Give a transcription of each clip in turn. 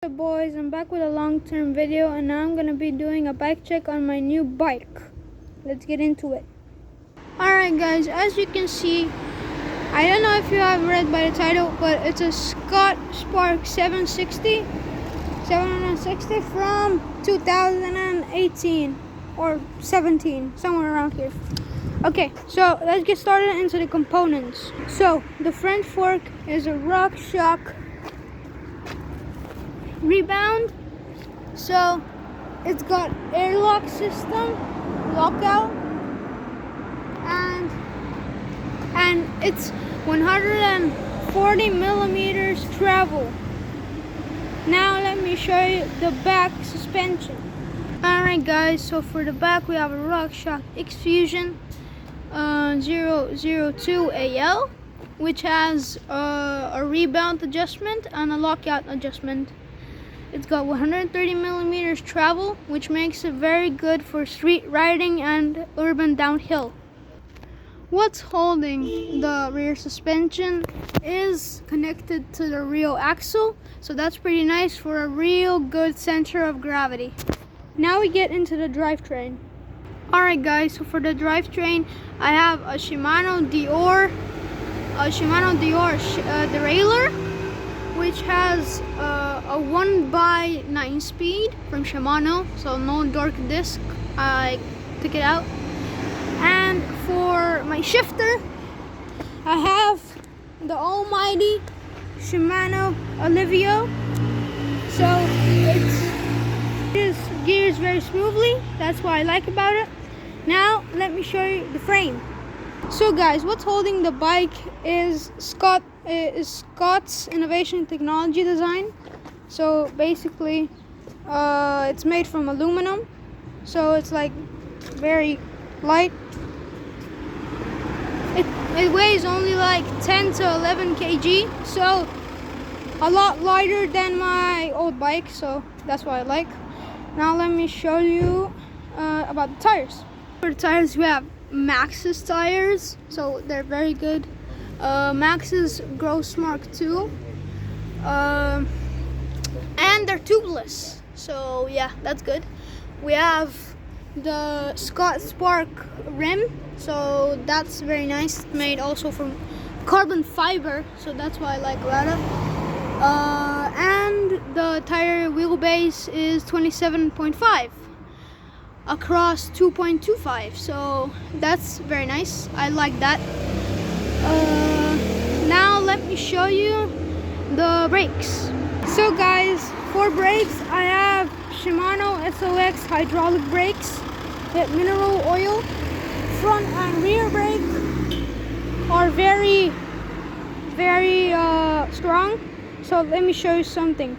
Hey boys, I'm back with a long-term video, and now I'm going to be doing a bike check on my new bike. Let's get into it. Alright guys, as you can see, I don't know if you have read by the title, but it's a Scott Spark 760 from 2018 or 17, somewhere around here. Okay, so let's get started into the components. So the front fork is a RockShox Rebound, so it's got airlock system, lockout, and it's 140 millimeters travel. Now let me show you the back suspension. Alright guys, so for the back we have a RockShox X-Fusion 002 AL, which has a rebound adjustment and a lockout adjustment. It's got 130 millimeters travel, which makes it very good for street riding and urban downhill. What's holding the rear suspension is connected to the rear axle, so that's pretty nice for a real good center of gravity. Now we get into the drivetrain. Alright guys, so for the drivetrain, I have a Shimano Deore derailleur, which has a 1x9 speed from Shimano, so no dork disc. I took it out. And for my shifter, I have the almighty Shimano Alivio, so it just gears very smoothly. That's what I like about it. Now let me show you the frame. So guys, what's holding the bike is Scott's Innovation Technology design. So basically, it's made from aluminum, so it's like very light. It weighs only like 10 to 11 kg, so a lot lighter than my old bike, so that's what I like. Now let me show you about the tires. For the tires, we have Maxxis tires, so they're very good. Maxxis Gross Mark II, and they're tubeless, so yeah, that's good. We have the Scott Spark rim, so that's very nice. It's made also from carbon fiber, so that's what I like about it. And the tire wheelbase is 27.5 across 2.25, so that's very nice. I like that. Now let me show you the brakes. So guys, for brakes, I have Shimano SOX hydraulic brakes with mineral oil. Front and rear brake are very strong. So let me show you something.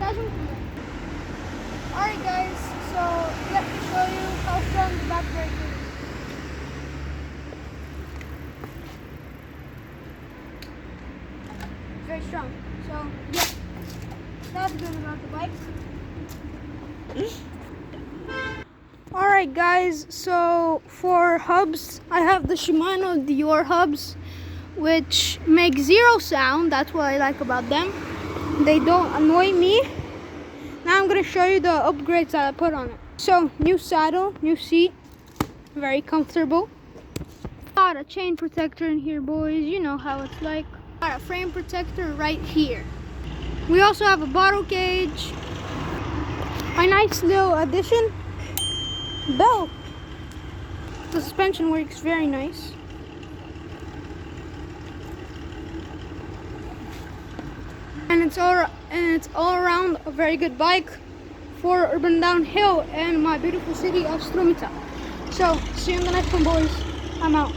Alright guys, so let me show you how strong the back brake is. Very strong. So yeah, that's good about the bike. Alright guys, so for hubs, I have the Shimano Deore hubs, which make zero sound. That's what I like about them. They don't annoy me. Now I'm going to show you the upgrades that I put on it. So, new saddle, new seat, very comfortable. Got a chain protector in here, boys, you know how it's like. Got a frame protector right here. We also have a bottle cage. A nice little addition, belt. The suspension works very nice. And it's all around a very good bike for urban downhill in my beautiful city of Strumica. So see you in the next one, boys. I'm out.